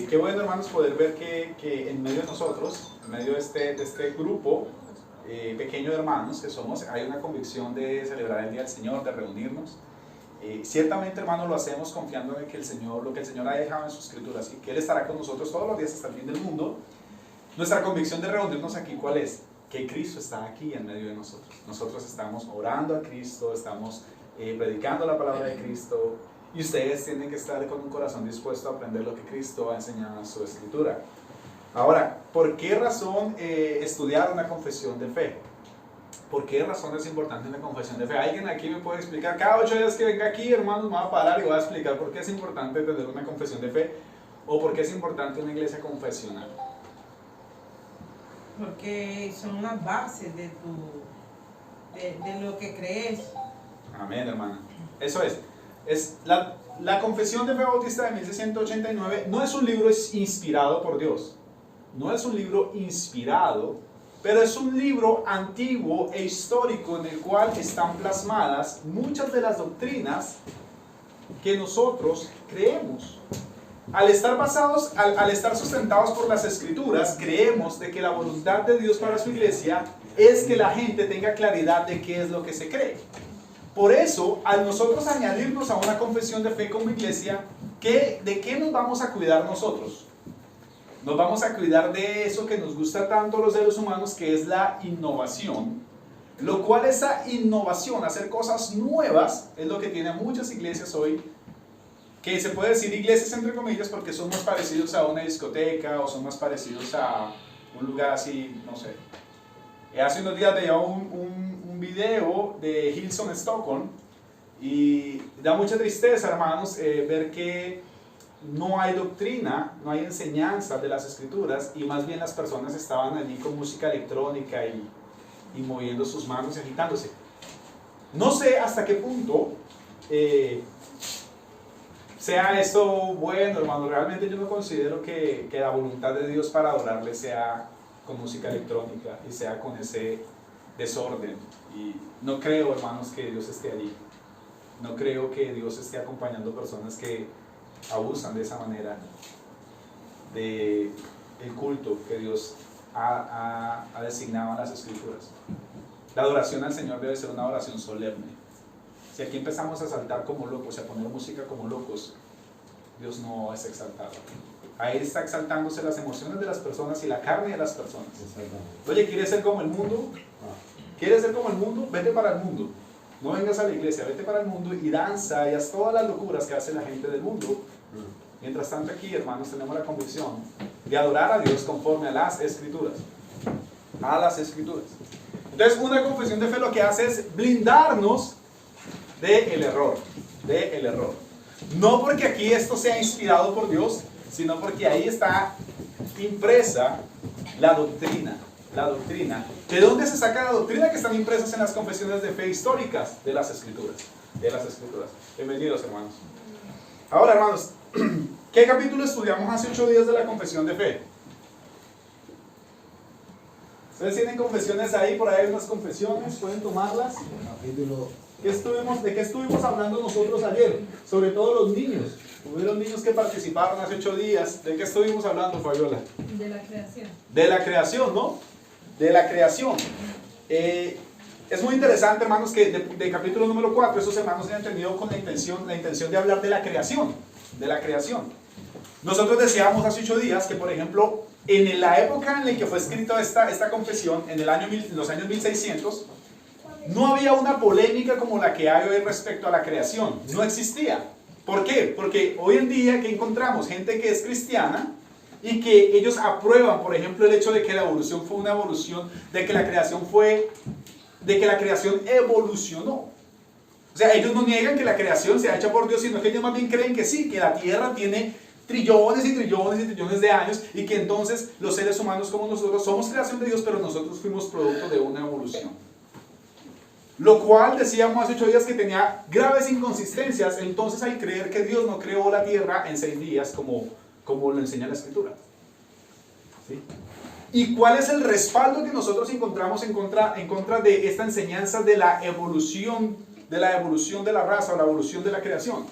Qué bueno, hermanos, poder ver que en medio de nosotros, en medio de este grupo pequeño de hermanos que somos, hay una convicción de celebrar el Día del Señor, de reunirnos. Ciertamente, hermanos, lo hacemos confiando en que el Señor, lo que el Señor ha dejado en sus escrituras, y que Él estará con nosotros todos los días hasta el fin del mundo. Nuestra convicción de reunirnos aquí, ¿cuál es? Que Cristo está aquí en medio de nosotros. Nosotros estamos orando a Cristo, estamos predicando la palabra de Cristo, y ustedes tienen que estar con un corazón dispuesto a aprender lo que Cristo ha enseñado en su escritura. Ahora, ¿por qué razón estudiar una confesión de fe? ¿Por qué razón es importante una confesión de fe? ¿Alguien aquí me puede explicar? Cada 8 días que venga aquí, hermanos, me voy a parar y voy a explicar por qué es importante tener una confesión de fe, o por qué es importante una iglesia confesional. Porque son las bases de lo que crees. Amén, hermana. Eso es la Confesión de Fe Bautista de 1689 no es un libro inspirado por Dios. No es un libro inspirado, pero es un libro antiguo e histórico en el cual están plasmadas muchas de las doctrinas que nosotros creemos. Al estar basados, al estar sustentados por las Escrituras, creemos de que la voluntad de Dios para su iglesia es que la gente tenga claridad de qué es lo que se cree. Por eso, al nosotros añadirnos a una confesión de fe como iglesia, ¿de qué nos vamos a cuidar nosotros? Nos vamos a cuidar de eso que nos gusta tanto a los seres humanos, que es la innovación. Lo cual esa innovación, hacer cosas nuevas, es lo que tiene muchas iglesias hoy, que se puede decir iglesias entre comillas porque son más parecidos a una discoteca o son más parecidos a un lugar así, no sé. Hace unos días veía un video de Hillsong Stockholm y da mucha tristeza, hermanos, ver que no hay doctrina, no hay enseñanza de las Escrituras, y más bien las personas estaban allí con música electrónica y moviendo sus manos y agitándose. No sé hasta qué punto sea esto bueno, hermano. Realmente yo no considero que la voluntad de Dios para adorarle sea con música electrónica y sea con ese desorden. Y no creo, hermanos, que Dios esté allí. No creo que Dios esté acompañando personas que abusan de esa manera del culto que Dios ha designado en las Escrituras. La adoración al Señor debe ser una adoración solemne. Si aquí empezamos a saltar como locos y a poner música como locos, Dios no es exaltado. Ahí está exaltándose las emociones de las personas y la carne de las personas. Oye, ¿quieres ser como el mundo? ¿Quieres ser como el mundo? Vete para el mundo. No vengas a la iglesia, vete para el mundo y danza y haz todas las locuras que hace la gente del mundo. Mientras tanto aquí, hermanos, tenemos la convicción de adorar a Dios conforme a las Escrituras. A las Escrituras. Entonces, una confesión de fe lo que hace es blindarnos del error. Del error. No porque aquí esto sea inspirado por Dios, sino porque ahí está impresa la doctrina. La doctrina. ¿De dónde se saca la doctrina? Que están impresas en las confesiones de fe históricas de las Escrituras. De las Escrituras. Bienvenidos, hermanos. Ahora, hermanos, ¿qué capítulo estudiamos hace 8 días de la confesión de fe? ¿Ustedes tienen confesiones ahí? Por ahí hay unas confesiones, pueden tomarlas. ¿De qué estuvimos hablando nosotros ayer? Sobre todo los niños. Hubieron niños que participaron hace 8 días. ¿De qué estuvimos hablando, Fabiola? De la creación. De la creación, ¿no? De la creación. Es muy interesante, hermanos, que de capítulo número 4, esos hermanos hayan tenido con la intención de hablar de la creación. De la creación. Nosotros decíamos hace 8 días que, por ejemplo, en la época en la que fue escrita esta confesión, en los años 1600, no había una polémica como la que hay hoy respecto a la creación. No existía. ¿Por qué? Porque hoy en día que encontramos gente que es cristiana y que ellos aprueban, por ejemplo, el hecho de que la evolución fue una evolución, de que la creación evolucionó. O sea, ellos no niegan que la creación sea hecha por Dios, sino que ellos más bien creen que sí, que la tierra tiene trillones y trillones y trillones de años, y que entonces los seres humanos como nosotros somos creación de Dios, pero nosotros fuimos producto de una evolución. Lo cual decíamos hace 8 días que tenía graves inconsistencias, entonces al creer que Dios no creó la tierra en 6 días como lo enseña la Escritura. ¿Sí? ¿Y cuál es el respaldo que nosotros encontramos en contra de esta enseñanza de la evolución de la raza o la evolución de la creación?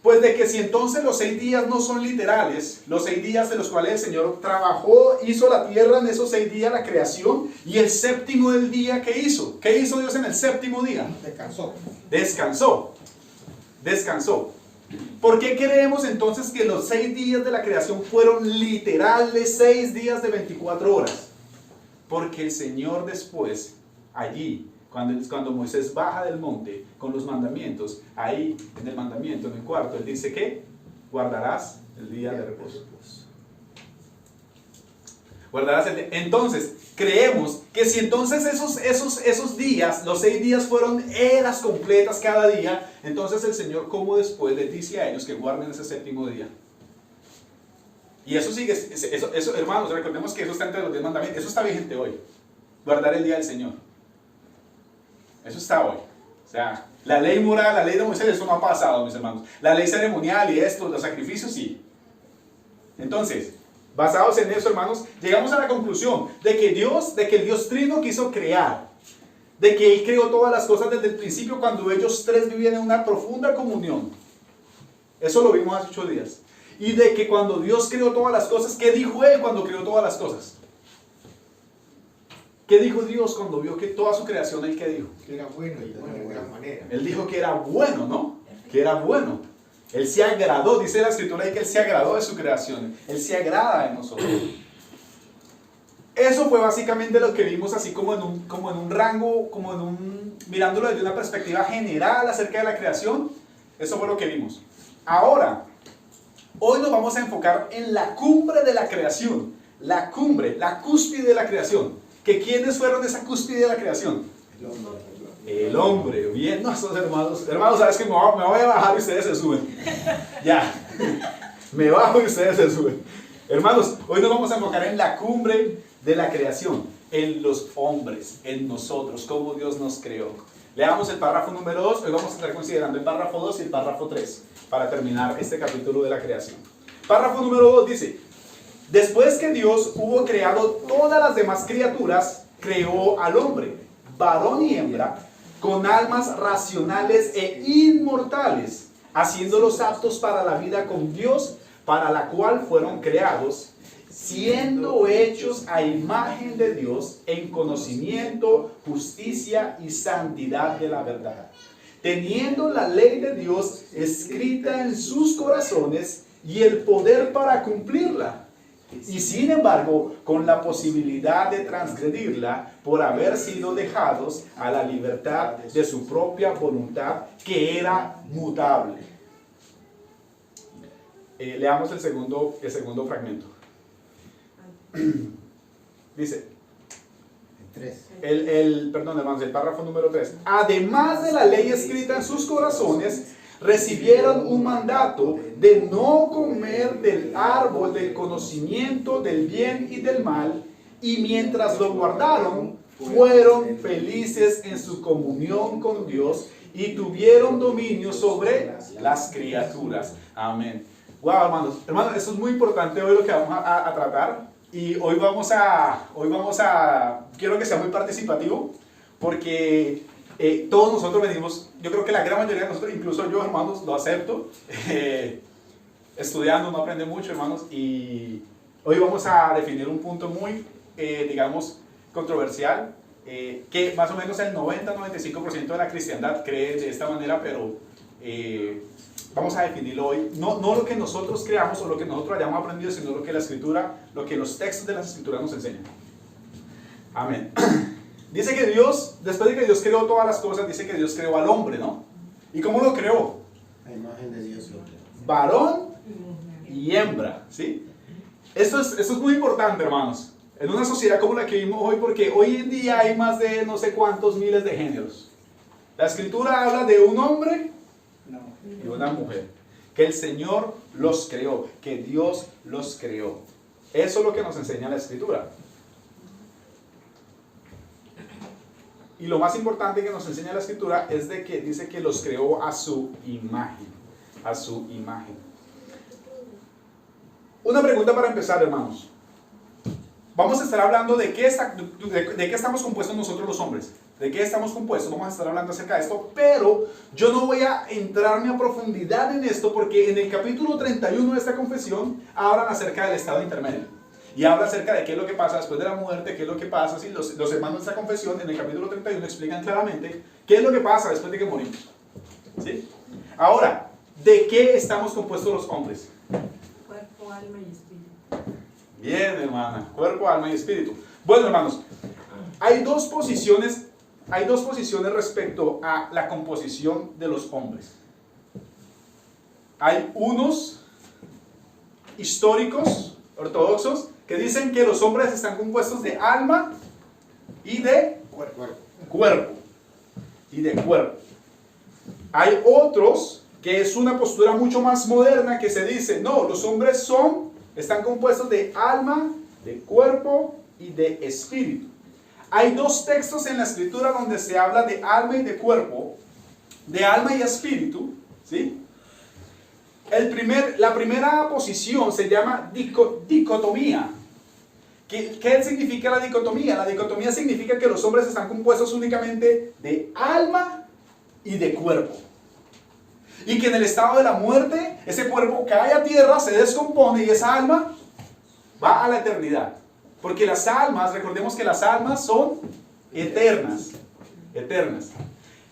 Pues de que si entonces los 6 días no son literales, los 6 días de los cuales el Señor trabajó, hizo la tierra en esos 6 días, la creación, y el séptimo del día, ¿qué hizo? ¿Qué hizo Dios en el séptimo día? Descansó. ¿Por qué creemos entonces que los 6 días de la creación fueron literales 6 días de 24 horas? Porque el Señor después, allí, cuando Moisés baja del monte con los mandamientos, ahí en el mandamiento, en el cuarto, él dice que guardarás el día de reposo. Guardarás el día. Entonces, creemos que si entonces esos días, los 6 días fueron eras completas cada día, entonces el Señor, ¿cómo después les dice a ellos que guarden ese séptimo día? Y eso sigue, eso, hermanos, recordemos que eso está entre los 10 mandamientos, eso está vigente hoy. Guardar el día del Señor. Eso está hoy. O sea, la ley moral, la ley de Moisés, eso no ha pasado, mis hermanos. La ley ceremonial y esto, los sacrificios, sí. Entonces, basados en eso, hermanos, llegamos a la conclusión de que el Dios Trino quiso crear, de que Él creó todas las cosas desde el principio cuando ellos tres vivían en una profunda comunión. Eso lo vimos hace 8 días. Y de que cuando Dios creó todas las cosas, ¿qué dijo Él cuando creó todas las cosas? ¿Qué dijo Dios cuando vio que toda su creación, Él qué dijo? Que era bueno y de una gran manera. Él dijo que era bueno, ¿no? Que era bueno. Él se agradó, dice la Escritura ahí que Él se agradó de su creación. Él se agrada de nosotros. Eso fue básicamente lo que vimos así como en un rango, mirándolo desde una perspectiva general acerca de la creación. Eso fue lo que vimos. Ahora, hoy nos vamos a enfocar en la cumbre de la creación. La cumbre, la cúspide de la creación. ¿Que quiénes fueron esa cúspide de la creación? El hombre. Bien, no, esos hermanos, sabes que me voy a bajar y ustedes se suben. Ya, me bajo y ustedes se suben. Hermanos, hoy nos vamos a enfocar en la cumbre de la creación, en los hombres, en nosotros, cómo Dios nos creó. Leamos el párrafo número 2, hoy vamos a estar considerando el párrafo 2 y el párrafo 3 para terminar este capítulo de la creación. Párrafo número 2 dice: después que Dios hubo creado todas las demás criaturas, creó al hombre, varón y hembra, con almas racionales e inmortales, haciéndolos aptos para la vida con Dios, para la cual fueron creados, siendo hechos a imagen de Dios en conocimiento, justicia y santidad de la verdad, teniendo la ley de Dios escrita en sus corazones y el poder para cumplirla. Y sin embargo, con la posibilidad de transgredirla por haber sido dejados a la libertad de su propia voluntad, que era mutable. Leamos el segundo fragmento. Dice, perdón, hermanos, el párrafo número 3. Además de la ley escrita en sus corazones, recibieron un mandato de no comer del árbol del conocimiento del bien y del mal, y mientras lo guardaron, fueron felices en su comunión con Dios y tuvieron dominio sobre las criaturas. Amén. Wow, hermanos, eso es muy importante hoy lo que vamos a tratar. Y hoy vamos a, quiero que sea muy participativo, porque todos nosotros venimos, yo creo que la gran mayoría de nosotros, incluso yo, hermanos, lo acepto, estudiando uno aprende mucho, hermanos, y hoy vamos a definir un punto muy, digamos, controversial, que más o menos el 90-95% de la cristiandad cree de esta manera, pero vamos a definirlo hoy, no lo que nosotros creamos o lo que nosotros hayamos aprendido, sino lo que la Escritura, lo que los textos de las Escrituras nos enseñan. Amén. Dice que Dios, después de que Dios creó todas las cosas, dice que Dios creó al hombre, ¿no? ¿Y cómo lo creó? A imagen de Dios lo creó. Varón y hembra, ¿sí? Esto es muy importante, hermanos, en una sociedad como la que vivimos hoy, porque hoy en día hay más de no sé cuántos miles de géneros. La Escritura habla de un hombre y una mujer, que el Señor los creó, que Dios los creó. Eso es lo que nos enseña la Escritura. Y lo más importante que nos enseña la Escritura es de que dice que los creó a su imagen. A su imagen. Una pregunta para empezar, hermanos. vamos a estar hablando de qué estamos compuestos nosotros los hombres. ¿De qué estamos compuestos? Vamos a estar hablando acerca de esto, pero yo no voy a entrarme a profundidad en esto porque en el capítulo 31 de esta confesión hablan acerca del estado intermedio. Y habla acerca de qué es lo que pasa después de la muerte, qué es lo que pasa. ¿Sí? Los hermanos de esta confesión en el capítulo 31 explican claramente qué es lo que pasa después de que morimos. ¿Sí? Ahora, ¿de qué estamos compuestos los hombres? Cuerpo, alma y espíritu. Bien, hermana. Cuerpo, alma y espíritu. Bueno, hermanos, hay dos posiciones respecto a la composición de los hombres. Hay unos históricos, ortodoxos, que dicen que los hombres están compuestos de alma y de cuerpo. Y de cuerpo. Hay otros que es una postura mucho más moderna que se dice, no, los hombres están compuestos de alma, de cuerpo y de espíritu. Hay dos textos en la escritura donde se habla de alma y de cuerpo, de alma y espíritu, ¿sí? La primera posición se llama dicotomía. ¿Qué significa la dicotomía? La dicotomía significa que los hombres están compuestos únicamente de alma y de cuerpo. Y que en el estado de la muerte, ese cuerpo cae a tierra, se descompone y esa alma va a la eternidad. Porque las almas, recordemos que las almas son eternas. Eternas.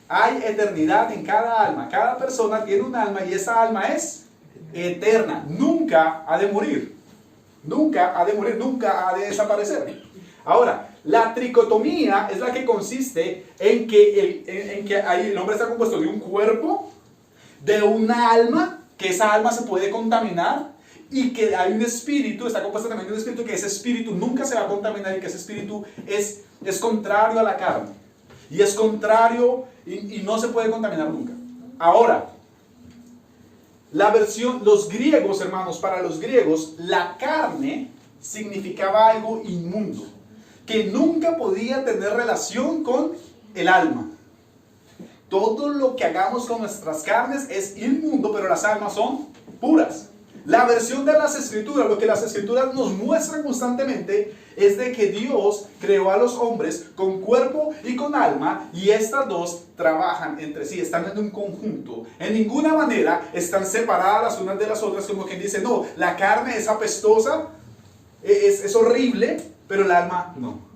Hay eternidad en cada alma. Cada persona tiene un alma y esa alma es eterna. Nunca ha de morir. Nunca ha de morir, nunca ha de desaparecer. Ahora, la tricotomía es la que consiste en que el hombre está compuesto de un cuerpo, de una alma, que esa alma se puede contaminar, y que hay un espíritu, está compuesto también de un espíritu, que ese espíritu nunca se va a contaminar y que ese espíritu es contrario a la carne. Y es contrario y no se puede contaminar nunca. Ahora, los griegos, hermanos, para los griegos, la carne significaba algo inmundo, que nunca podía tener relación con el alma. Todo lo que hagamos con nuestras carnes es inmundo, pero las almas son puras. La versión de las escrituras, lo que las escrituras nos muestran constantemente, es de que Dios creó a los hombres con cuerpo y con alma, y estas dos trabajan entre sí, están en un conjunto. En ninguna manera están separadas las unas de las otras, como quien dice, no, la carne es apestosa, es horrible, pero el alma no.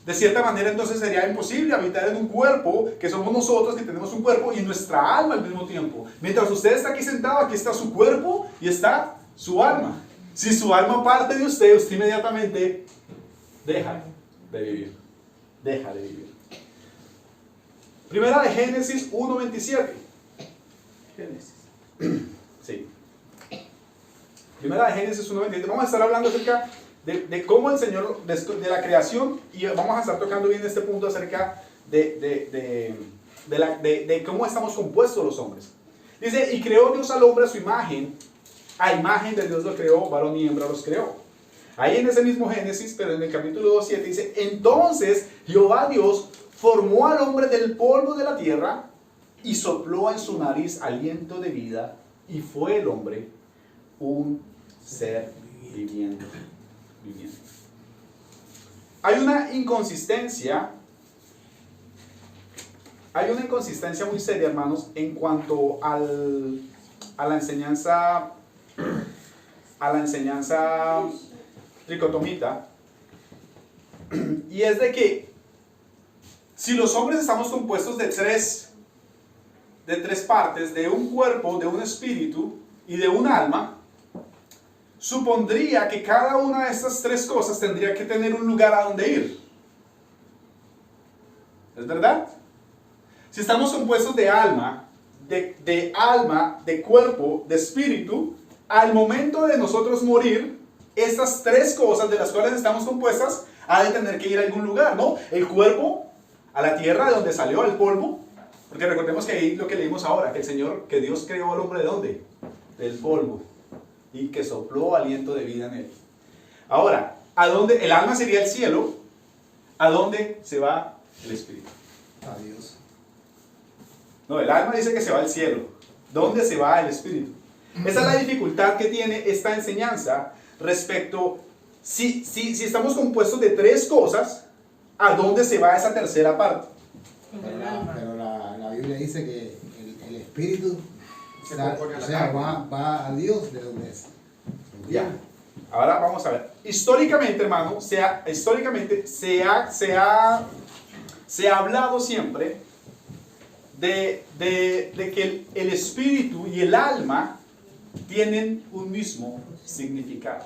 De cierta manera entonces sería imposible habitar en un cuerpo, que somos nosotros, que tenemos un cuerpo y nuestra alma al mismo tiempo. Mientras usted está aquí sentado, aquí está su cuerpo y está su alma. Si su alma parte de usted, usted inmediatamente deja de vivir. Deja de vivir. Primera de Génesis 1:27. Génesis. Sí. Primera de Génesis 1:27. Vamos a estar hablando acerca de cómo el Señor, de la creación, y vamos a estar tocando bien este punto acerca de cómo estamos compuestos los hombres. Dice, y creó Dios al hombre a su imagen, a imagen de Dios lo creó, varón y hembra los creó. Ahí en ese mismo Génesis, pero en el capítulo 2:7 dice, entonces Jehová Dios formó al hombre del polvo de la tierra y sopló en su nariz aliento de vida, y fue el hombre un ser viviente. Hay una inconsistencia muy seria, hermanos, en cuanto a la enseñanza tricotomita, y es de que si los hombres estamos compuestos de tres partes, de un cuerpo, de un espíritu y de un alma, supondría que cada una de estas tres cosas tendría que tener un lugar a donde ir. ¿Es verdad? Si estamos compuestos de alma, de cuerpo, de espíritu, al momento de nosotros morir, estas tres cosas de las cuales estamos compuestas, ha de tener que ir a algún lugar, ¿no? El cuerpo, a la tierra de donde salió el polvo, porque recordemos que ahí lo que leímos ahora, que Dios creó al hombre ¿de dónde? Del polvo. Y que sopló aliento de vida en él. Ahora, ¿a dónde? El alma sería el cielo. ¿A dónde se va el espíritu? A Dios. No, el alma dice que se va al cielo. ¿Dónde se va el espíritu? Esa es la dificultad que tiene esta enseñanza respecto si estamos compuestos de tres cosas, ¿a dónde se va esa tercera parte? Pero la Biblia dice que el espíritu va a Dios de donde es. Ya. Ahora vamos a ver. Históricamente, hermano, se ha hablado siempre de que el espíritu y el alma tienen un mismo significado.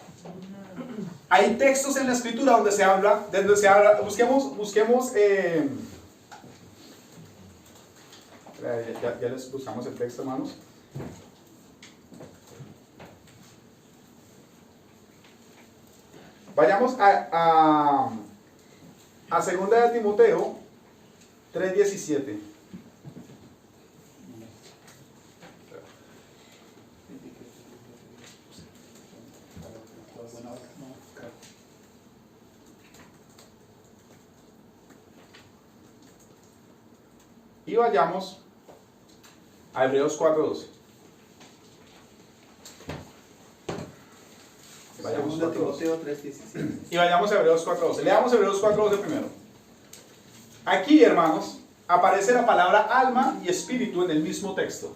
Hay textos en la escritura donde se habla, busquemos ya les buscamos el texto, hermanos. Vayamos a 2 de Timoteo 3:17. Y vayamos a Hebreos 4:12. Vayamos a Timoteo 3:17. Y vayamos a Hebreos 4:12. Leamos Hebreos 4:12 primero. Aquí, hermanos, aparece la palabra alma y espíritu en el mismo texto.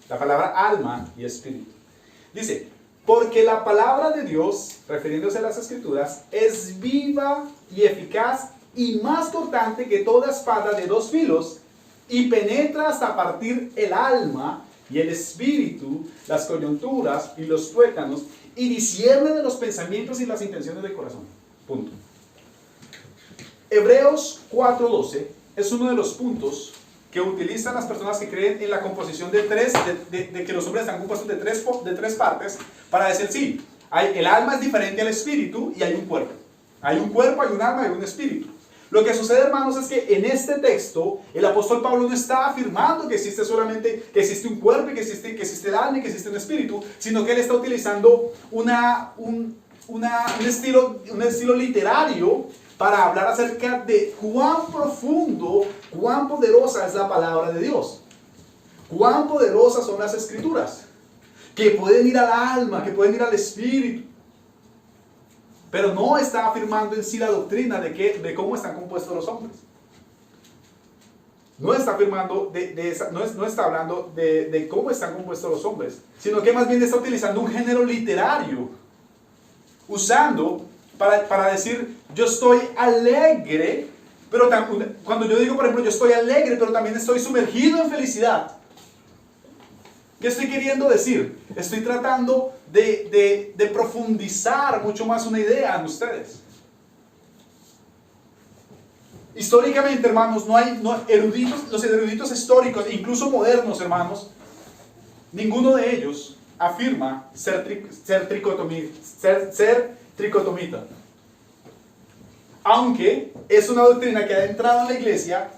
La palabra alma y espíritu. Dice, porque la palabra de Dios, refiriéndose a las escrituras, es viva y eficaz y más cortante que toda espada de dos filos, y penetra hasta partir el alma y el espíritu, las coyunturas y los tuétanos, y discierne de los pensamientos y las intenciones del corazón. Punto. Hebreos 4:12 es uno de los puntos que utilizan las personas que creen en la composición de que los hombres están compuestos de tres partes, para decir, sí, el alma es diferente al espíritu y hay un cuerpo. Hay un cuerpo, hay un alma y un espíritu. Lo que sucede, hermanos, es que en este texto el apóstol Pablo no está afirmando que existe solamente, que existe un cuerpo y que existe el alma y que existe un espíritu, sino que él está utilizando un estilo literario para hablar acerca de cuán profundo, cuán poderosa es la palabra de Dios, cuán poderosas son las escrituras, que pueden ir al alma, que pueden ir al espíritu. Pero no está afirmando en sí la doctrina de cómo están compuestos los hombres. No está afirmando no está hablando de cómo están compuestos los hombres, sino que más bien está utilizando un género literario, usando para decir, yo estoy alegre, pero cuando yo digo, por ejemplo, yo estoy alegre, pero también estoy sumergido en felicidad. ¿Qué estoy queriendo decir? Estoy tratando de profundizar mucho más una idea en ustedes. Históricamente, hermanos, los eruditos históricos, incluso modernos, hermanos, ninguno de ellos afirma ser tricotomita. Aunque es una doctrina que ha entrado en la iglesia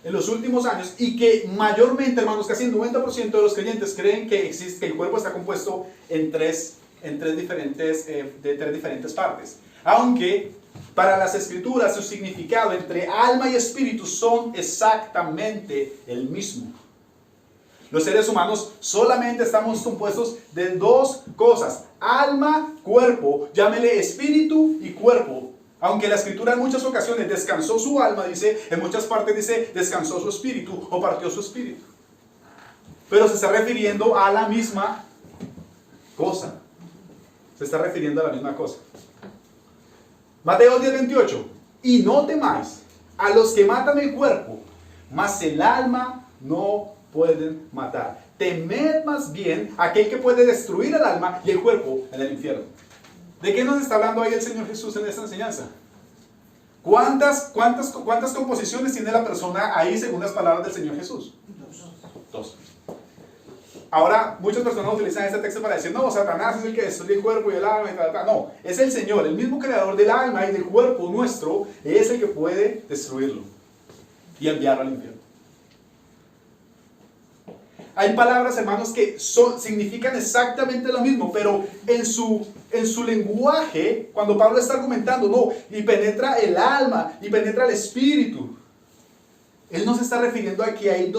en los últimos años y que mayormente, hermanos, casi el 90% de los creyentes creen que el cuerpo está compuesto en tres diferentes partes. Aunque para las escrituras su significado entre alma y espíritu son exactamente el mismo. Los seres humanos solamente estamos compuestos de dos cosas: alma, cuerpo, llámele espíritu y cuerpo. Aunque la escritura en muchas ocasiones descansó su alma, dice, en muchas partes dice descansó su espíritu o partió su espíritu. Pero se está refiriendo a la misma cosa. Se está refiriendo a la misma cosa. Mateo 10:28. Y no temáis a los que matan el cuerpo, mas el alma no pueden matar. Temed más bien a aquel que puede destruir el alma y el cuerpo en el infierno. ¿De qué nos está hablando ahí el Señor Jesús en esta enseñanza? ¿Cuántas composiciones tiene la persona ahí según las palabras del Señor Jesús? Dos. Ahora, muchas personas utilizan este texto para decir, no, Satanás es el que destruye el cuerpo y el alma y tal, tal. No, es el Señor, el mismo creador del alma y del cuerpo nuestro, es el que puede destruirlo y enviarlo al infierno. Hay palabras, hermanos, que significan exactamente lo mismo, pero en su lenguaje, cuando Pablo está argumentando, no, y penetra el alma, y penetra el espíritu. Él no se está refiriendo a que hay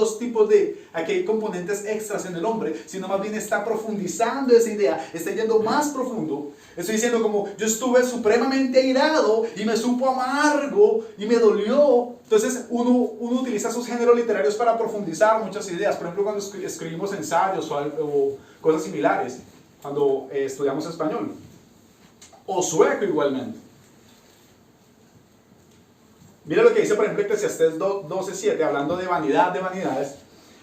a que hay componentes extras en el hombre, sino más bien está profundizando esa idea, está yendo más profundo. Estoy diciendo como, yo estuve supremamente airado y me supo amargo y me dolió. Entonces uno utiliza sus géneros literarios para profundizar muchas ideas. Por ejemplo, cuando escribimos ensayos o cosas similares, cuando estudiamos español, o sueco igualmente. Mira lo que dice, por ejemplo, Eclesiastés 12:7, hablando de vanidad de vanidades.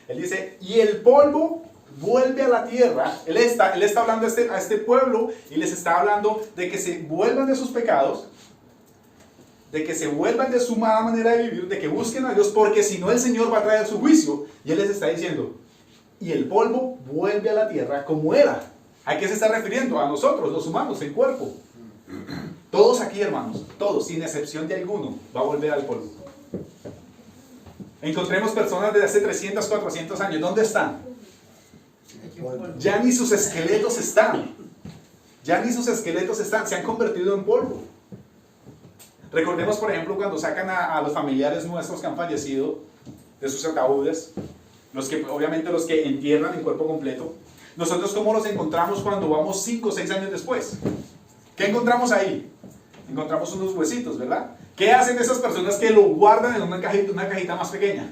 Él dice, y el polvo vuelve a la tierra. Él está hablando a este pueblo y les está hablando de que se vuelvan de sus pecados, de que se vuelvan de su mala manera de vivir, de que busquen a Dios, porque si no el Señor va a traer su juicio. Y Él les está diciendo, y el polvo vuelve a la tierra como era. ¿A qué se está refiriendo? A nosotros, los humanos, el cuerpo. Todos aquí, hermanos, todos, sin excepción de alguno, va a volver al polvo. Encontremos personas de hace 300, 400 años. ¿Dónde están? Ya ni sus esqueletos están. Ya ni sus esqueletos están. Se han convertido en polvo. Recordemos, por ejemplo, cuando sacan a los familiares nuestros que han fallecido de sus ataúdes, obviamente los que entierran en cuerpo completo. Nosotros, ¿cómo los encontramos cuando vamos 5 o 6 años después? ¿Qué encontramos ahí? Encontramos unos huesitos, ¿verdad? ¿Qué hacen esas personas que lo guardan en una cajita más pequeña?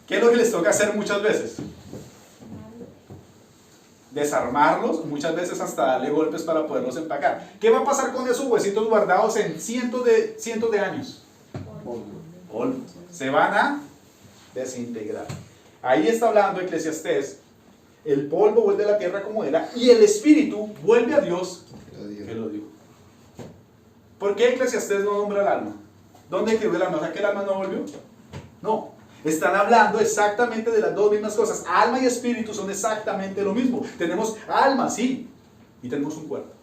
¿Qué es lo que les toca hacer muchas veces? Desarmarlos, muchas veces hasta darle golpes para poderlos empacar. ¿Qué va a pasar con esos huesitos guardados en cientos de años? Polvo. Se van a desintegrar. Ahí está hablando Eclesiastés. El polvo vuelve a la tierra como era y el espíritu vuelve a Dios que lo dio. ¿Por qué Eclesiastés no nombra el alma? ¿Dónde quedó el alma? O sea, ¿que el alma no volvió? No. Están hablando exactamente de las dos mismas cosas. Alma y espíritu son exactamente lo mismo. Tenemos alma, sí, y tenemos un cuerpo.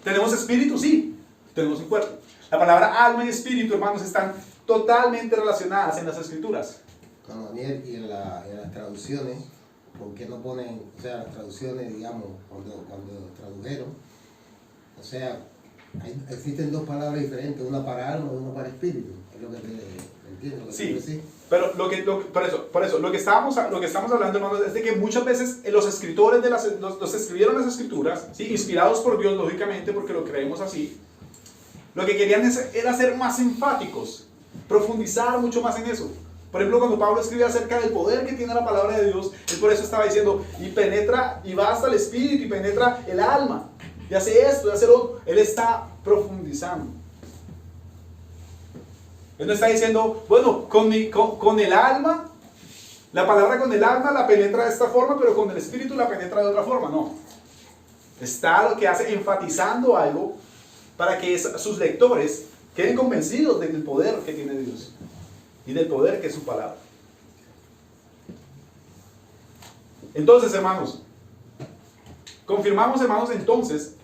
Tenemos espíritu, sí, tenemos un cuerpo. La palabra alma y espíritu, hermanos, están totalmente relacionadas en las escrituras. Con Daniel, y en las traducciones, ¿por qué no ponen, o sea, las traducciones, digamos, cuando tradujeron? O sea, existen dos palabras diferentes, una para alma y una para espíritu. Es lo que entiendo. Sí, pero por eso, lo que estamos hablando, hermanos, es de que muchas veces los escritores los escribieron las escrituras, ¿sí? Inspirados por Dios, lógicamente, porque lo creemos así. Lo que querían era ser más enfáticos, profundizar mucho más en eso. Por ejemplo, cuando Pablo escribe acerca del poder que tiene la palabra de Dios, él por eso estaba diciendo, y penetra, y va hasta el espíritu, y penetra el alma, y hace esto, y hace lo otro. Él está profundizando. Él no está diciendo, bueno, con el alma, la palabra con el alma la penetra de esta forma, pero con el espíritu la penetra de otra forma. No. Está lo que hace enfatizando algo para que sus lectores queden convencidos del poder que tiene Dios y del poder que es su palabra. Entonces, hermanos, confirmamos, hermanos, entonces,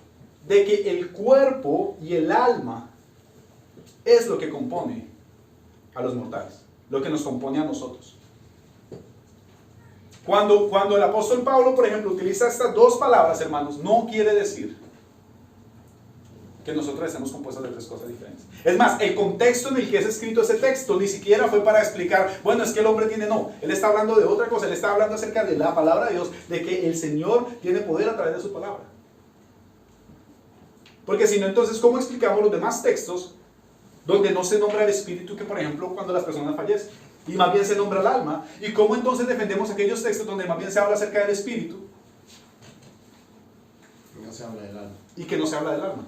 de que el cuerpo y el alma es lo que compone a los mortales, lo que nos compone a nosotros. Cuando el apóstol Pablo, por ejemplo, utiliza estas dos palabras, hermanos, no quiere decir que nosotros estemos compuestos de tres cosas diferentes. Es más, el contexto en el que es escrito ese texto ni siquiera fue para explicar, bueno, es que el hombre tiene, no. Él está hablando de otra cosa, él está hablando acerca de la palabra de Dios, de que el Señor tiene poder a través de su palabra. Porque si no, entonces, ¿cómo explicamos los demás textos donde no se nombra el espíritu, que por ejemplo cuando las personas fallecen, y más bien se nombra el alma? ¿Y cómo entonces defendemos aquellos textos donde más bien se habla acerca del espíritu Y no se habla del alma. y que no se habla del alma?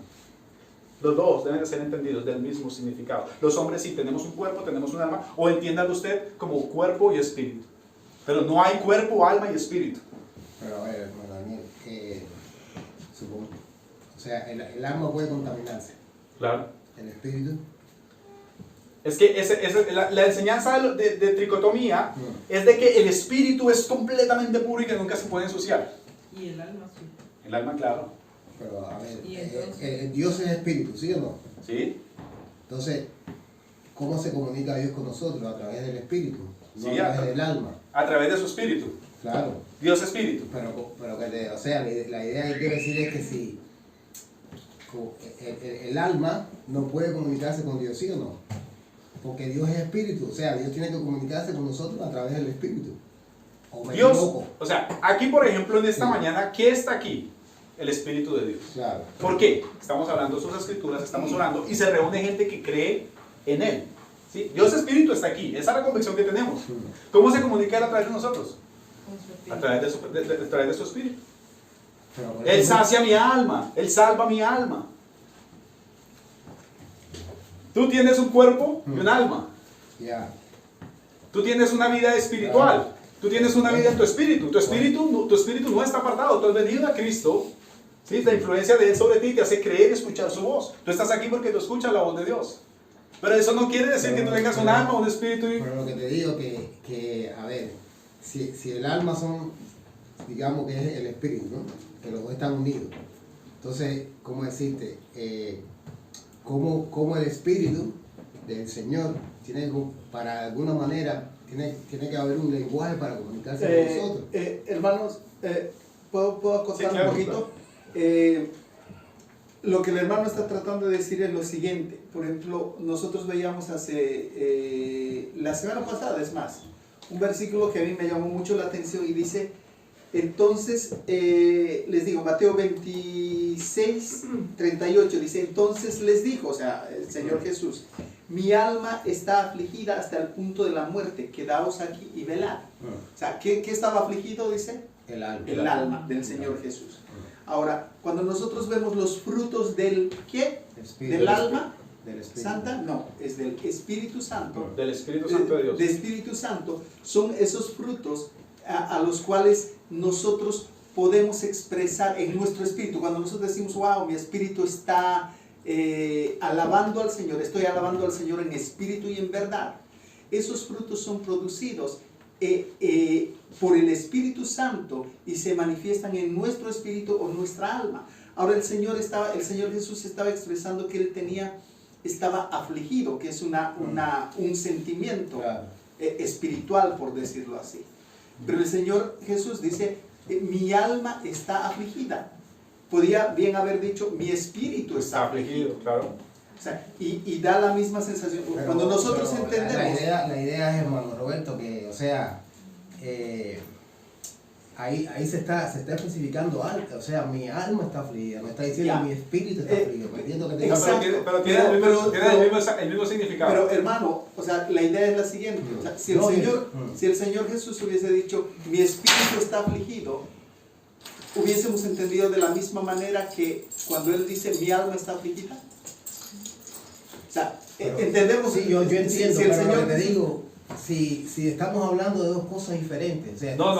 Los dos deben de ser entendidos del mismo significado. Los hombres sí tenemos un cuerpo, tenemos un alma, o entiéndalo usted como cuerpo y espíritu. Pero no hay cuerpo, alma y espíritu. Pero a ver, hermano Daniel, supongo, o sea, el alma puede contaminarse. Claro. El espíritu. Es que la enseñanza de tricotomía es de que el espíritu es completamente puro y que nunca se puede ensuciar. Y el alma sí. El alma, claro. Pero a ver, ¿Y entonces? Dios es espíritu, ¿sí o no? ¿Sí? Entonces, ¿cómo se comunica Dios con nosotros? A través del espíritu, no Sí, a través del alma. A través de su espíritu. Claro. Dios espíritu. Pero o sea, la idea que quiero decir es que si el alma no puede comunicarse con Dios, ¿sí o no? porque Dios es espíritu, o sea, Dios tiene que comunicarse con nosotros a través del espíritu. ¿O me Dios, equivoco? o sea, aquí por ejemplo en esta Sí. mañana, ¿qué está aquí? El Espíritu de Dios. Claro. ¿Por qué? Estamos hablando de sus escrituras, estamos orando y se reúne gente que cree en Él. ¿Sí? Dios Espíritu está aquí, esa es la convicción que tenemos. ¿Cómo se comunica Él a través de nosotros? A través de su Espíritu. Pero por Él ejemplo, sacia mi alma, Él salva mi alma. Tú tienes un cuerpo y un alma. ya. Tú tienes una vida espiritual. Tú tienes una vida en tu espíritu. Tu espíritu no está apartado. Tú has venido a Cristo. ¿Sí? La influencia de Él sobre ti te hace creer y escuchar su voz. Tú estás aquí porque tú escuchas la voz de Dios. Pero eso no quiere decir que tú tengas un alma, un espíritu. Pero lo que te digo que a ver, si el alma son, digamos que es el espíritu, ¿no? Que los dos están unidos. Entonces, ¿cómo decirte? ¿Cómo el espíritu del Señor tiene que, para alguna manera, tiene que haber un lenguaje para comunicarse con nosotros? Hermanos, ¿puedo acotar Sí, claro, un poquito? Lo que el hermano está tratando de decir es lo siguiente. Por ejemplo, nosotros veíamos la semana pasada, es más, un versículo que a mí me llamó mucho la atención y dice, entonces, les digo, Mateo 26, 38, dice, entonces les dijo, o sea, el Señor Jesús, mi alma está afligida hasta el punto de la muerte, quedaos aquí y velad. O sea, ¿qué estaba afligido? Dice, El alma. el alma del Señor Jesús. Ahora, cuando nosotros vemos los frutos del ¿qué? Espíritu. ¿Del alma Del espíritu. santa? No, es del Espíritu Santo. Del Espíritu Santo de Dios. De Espíritu Santo son esos frutos a los cuales nosotros podemos expresar en nuestro espíritu. Cuando nosotros decimos, wow, mi espíritu está alabando al Señor, estoy alabando al Señor en espíritu y en verdad. Esos frutos son producidos por el Espíritu Santo y se manifiestan en nuestro espíritu o nuestra alma. Ahora el Señor Jesús estaba expresando que Él estaba afligido, que es un sentimiento Claro. espiritual, por decirlo así. Pero el Señor Jesús dice, mi alma está afligida. Podía bien haber dicho, mi espíritu está afligido. Claro. O sea, y da la misma sensación. Pero- Cuando nosotros pero entendemos... la idea es, hermano Roberto, que, o sea, ahí se está especificando algo, o sea, mi alma está afligida, me está diciendo Ya. mi espíritu está afligido, me entiendo que te No, Exacto. pero tiene el mismo significado. Pero hermano, o sea, la idea es la siguiente. O sea, si el Señor Jesús hubiese dicho, mi espíritu está afligido, hubiésemos entendido de la misma manera que cuando Él dice, mi alma está afligida. O sea, entendemos. Sí, yo entiendo, si el pero Señor lo que te Jesús- digo, si estamos hablando de dos cosas diferentes, o sea, No,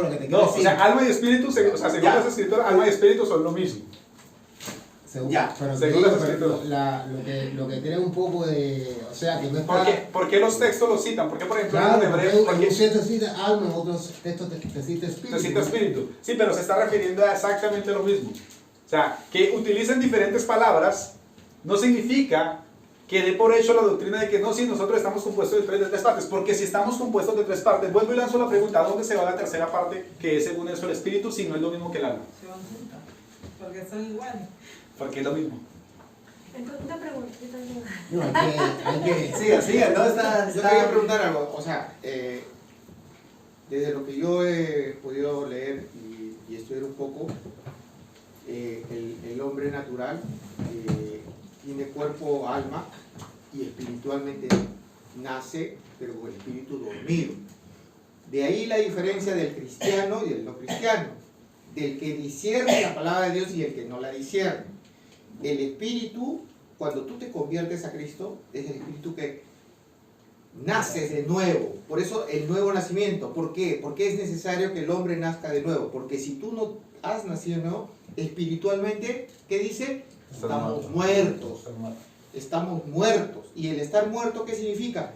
lo que te quiero No, o decir, sea, alma y espíritu, según Ya. las escrituras, alma y espíritu son lo mismo. Ya, pero te según digo, las pero escrituras. lo que tiene un poco de, o sea, que no está... ¿Por qué los textos los citan? ¿Por qué, por ejemplo, Claro, en porque Hebreos, en porque un cierto cita alma, en otros textos te cita espíritu. se cita espíritu? Sí, pero se está refiriendo a exactamente lo mismo. O sea, que utilicen diferentes palabras no significa que dé por hecho la doctrina de que no, si nosotros estamos compuestos de tres partes, porque si estamos compuestos de tres partes, vuelvo y lanzo la pregunta, ¿a dónde se va la tercera parte, que es según eso el espíritu, si no es lo mismo que el alma? Se van juntas, porque son iguales. Porque es lo mismo. Entonces, una pregunta, yo también. No, hay que Siga, ¿no? Yo quería preguntar algo, o sea, desde lo que yo he podido leer y estudiar un poco, el hombre natural tiene cuerpo, alma y espiritualmente nace, pero con el espíritu dormido. De ahí la diferencia del cristiano y del no cristiano, del que discierne la palabra de Dios y el que no la discierne. El espíritu, cuando tú te conviertes a Cristo, es el espíritu que naces de nuevo. Por eso el nuevo nacimiento. ¿Por qué? Porque es necesario que el hombre nazca de nuevo. Porque si tú no has nacido de nuevo, espiritualmente, ¿qué dice? Estamos muertos. Estamos muertos. ¿Y el estar muerto qué significa?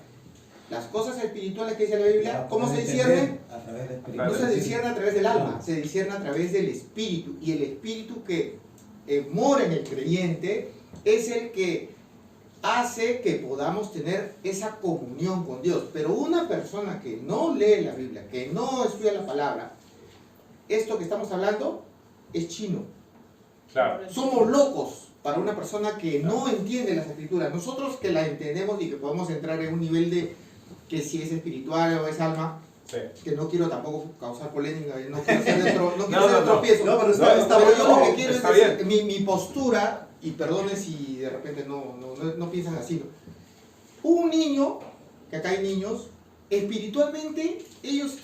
Las cosas espirituales que dice la Biblia, ¿cómo se disciernen? a través del espíritu. No se discierne a través del alma, se discierne a través del espíritu. Y el espíritu que mora en el creyente es el que hace que podamos tener esa comunión con Dios. Pero una persona que no lee la Biblia, que no estudia la palabra, esto que estamos hablando es chino. Claro. Somos locos para una persona que no entiende las escrituras. Nosotros que la entendemos y que podemos entrar en un nivel de que si es espiritual o es alma, Sí. que no quiero tampoco causar polémica, no quiero ser No, tropiezo. No, pero Pero yo lo que bien, quiero está es decir, bien. mi postura, y perdone si de repente no piensan así, ¿no? Un niño, que acá hay niños, espiritualmente ellos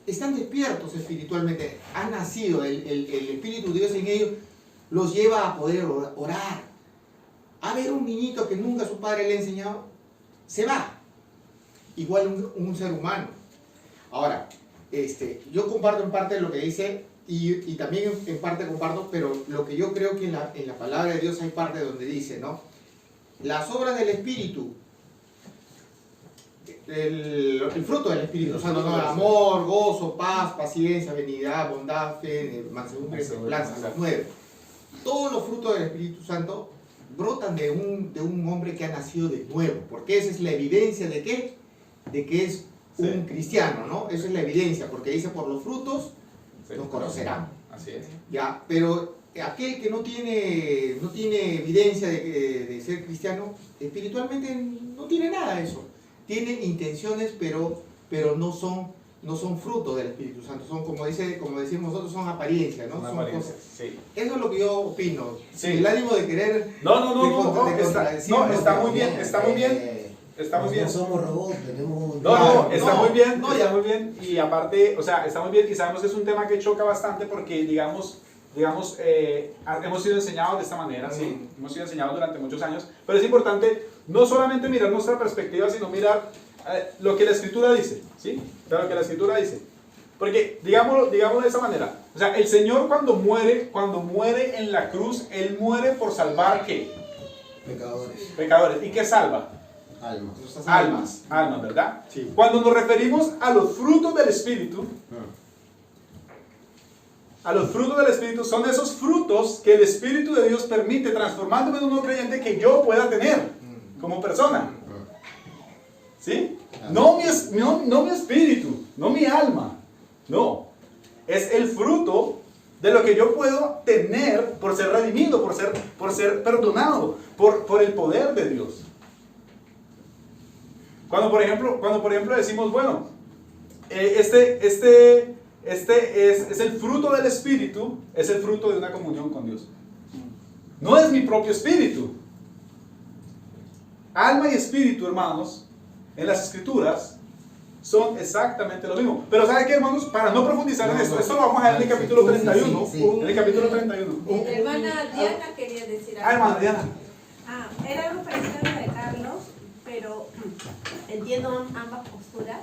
están despiertos espiritualmente, han nacido, el Espíritu de Dios en ellos los lleva a poder orar. A ver un niñito que nunca su padre le ha enseñado, se va. Igual un ser humano. Ahora, yo comparto en parte lo que dice y también en parte comparto, pero lo que yo creo que en la palabra de Dios hay parte donde dice, ¿no? Las obras del Espíritu, el fruto del Espíritu Santo, ¿no? Amor, gozo, paz, paciencia, benignidad, bondad, fe, mansedumbre, templanza, los 9. Todos los frutos del Espíritu Santo brotan de un hombre que ha nacido de nuevo, porque esa es la evidencia de ¿qué? De que es un cristiano, ¿no? Esa es la evidencia, porque dice por los frutos Sí. los conocerán. Así es. Ya, pero aquel que no tiene evidencia de ser cristiano, espiritualmente no tiene nada de eso. Tiene intenciones, pero no son frutos del Espíritu Santo. Son, como decimos nosotros, son apariencias, ¿no? Una Son apariencia, cosas. sí. Eso es lo que yo opino. Sí. El ánimo de querer... No, de está contradecirnos, muy bien, está muy bien. Está muy bien. No somos robots, tenemos un... Está muy bien, no, está ya. muy bien. Y aparte, o sea, está muy bien y sabemos que es un tema que choca bastante porque, digamos, hemos sido enseñados de esta manera, sí, hemos sido enseñados durante muchos años, pero es importante no solamente mirar nuestra perspectiva, sino mirar lo que la Escritura dice, ¿sí? Lo que la Escritura dice. Porque, digámoslo de esa manera, o sea, el Señor cuando muere en la cruz, Él muere por salvar, ¿qué? Pecadores, Pecadores. ¿Y qué salva? almas. Almas, ¿verdad? Sí. Cuando nos referimos a los frutos del Espíritu, son esos frutos que el Espíritu de Dios permite transformándome en un nuevo creyente que yo pueda tener como persona. ¿Sí? No mi espíritu, no mi alma, no. Es el fruto de lo que yo puedo tener por ser redimido, por ser perdonado, por el poder de Dios. Cuando por ejemplo decimos, bueno, este es el fruto del Espíritu, es el fruto de una comunión con Dios. No es mi propio espíritu. Alma y espíritu, hermanos, en las Escrituras son exactamente lo mismo. Pero ¿sabe qué, hermanos? Para no profundizar en esto, esto lo vamos a ver en el capítulo 31. En el capítulo 31. Hermana Diana quería decir algo. Hermana Diana. Era algo parecido a lo de Carlos, pero entiendo ambas posturas.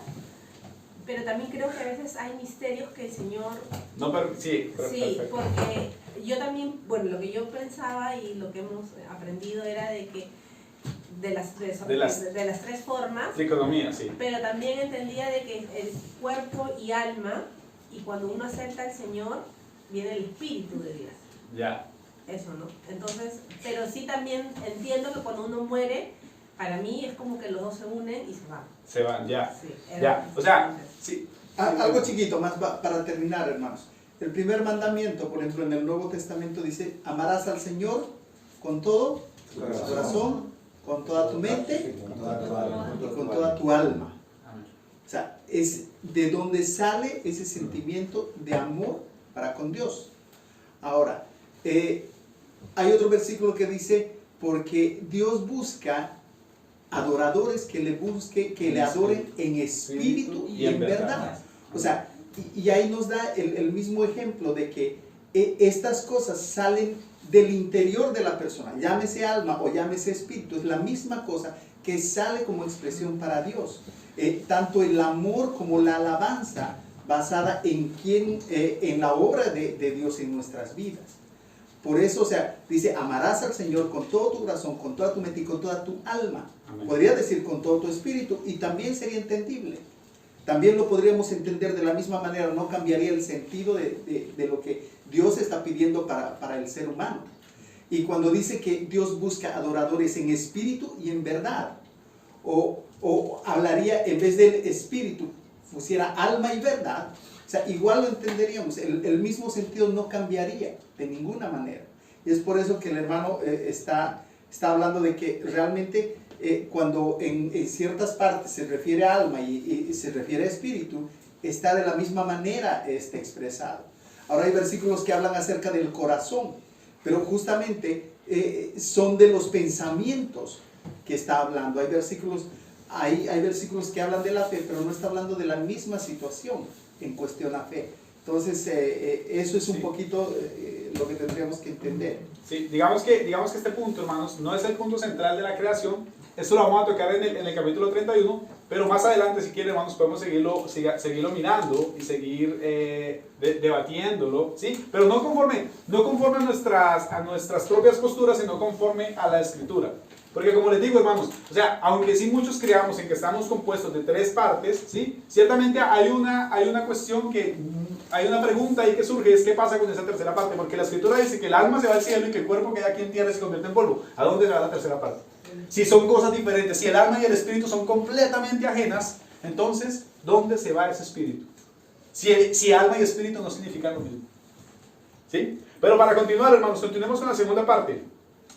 Pero también creo que a veces hay misterios que el Señor... Sí, Sí, perfecto. porque yo también, bueno, lo que yo pensaba y lo que hemos aprendido era de que de las tres formas, Tricotomía, sí. pero también entendía de que el cuerpo y alma, y cuando uno acepta al Señor, viene el Espíritu de Dios. Ya. Eso, ¿no? Entonces, pero sí también entiendo que cuando uno muere, para mí es como que los dos se unen y se van. Se van, ya. Sí, Ya. O sea, sí. Algo chiquito más para terminar, hermanos. El primer mandamiento, por ejemplo, en el Nuevo Testamento dice, amarás al Señor con todo tu corazón, con toda tu mente y con toda tu alma. O sea, es de donde sale ese sentimiento de amor para con Dios. Ahora, hay otro versículo que dice, porque Dios busca adoradores que le adoren en espíritu y en verdad. O sea, y ahí nos da el mismo ejemplo de que estas cosas salen del interior de la persona, llámese alma o llámese espíritu, es la misma cosa que sale como expresión para Dios. Tanto el amor como la alabanza basada en la obra de Dios en nuestras vidas. Por eso, o sea, dice, amarás al Señor con todo tu corazón, con toda tu mente y con toda tu alma. Amén. Podría decir con todo tu espíritu y también sería entendible. También lo podríamos entender de la misma manera, no cambiaría el sentido de lo que Dios está pidiendo para el ser humano. Y cuando dice que Dios busca adoradores en espíritu y en verdad, o hablaría en vez del espíritu, pusiera alma y verdad, O sea, igual lo entenderíamos, el mismo sentido no cambiaría de ninguna manera. Y es por eso que el hermano está hablando de que realmente cuando en ciertas partes se refiere a alma y se refiere a espíritu, está de la misma manera expresado. Ahora hay versículos que hablan acerca del corazón, pero justamente son de los pensamientos que está hablando. Hay versículos que hablan de la fe, pero no está hablando de la misma situación en cuestión a fe. Entonces, eso es un poquito lo que tendríamos que entender. Sí, digamos que este punto, hermanos, no es el punto central de la creación. Esto lo vamos a tocar en el capítulo 31, pero más adelante, si quieren, hermanos, podemos seguirlo mirando y seguir debatiéndolo, ¿sí? Pero no conforme a nuestras propias posturas, sino conforme a la Escritura. Porque como les digo, hermanos, o sea, aunque sí muchos creamos en que estamos compuestos de 3 partes, ¿sí? Ciertamente hay una cuestión hay una pregunta ahí que surge, es ¿qué pasa con esa tercera parte? Porque la Escritura dice que el alma se va al cielo y que el cuerpo queda aquí en tierra y se convierte en polvo. ¿A dónde se va la tercera parte? Si son cosas diferentes, si el alma y el espíritu son completamente ajenas, entonces, ¿dónde se va ese espíritu? Si alma y espíritu no significan lo mismo. ¿Sí? Pero para continuar, hermanos, continuemos con la segunda parte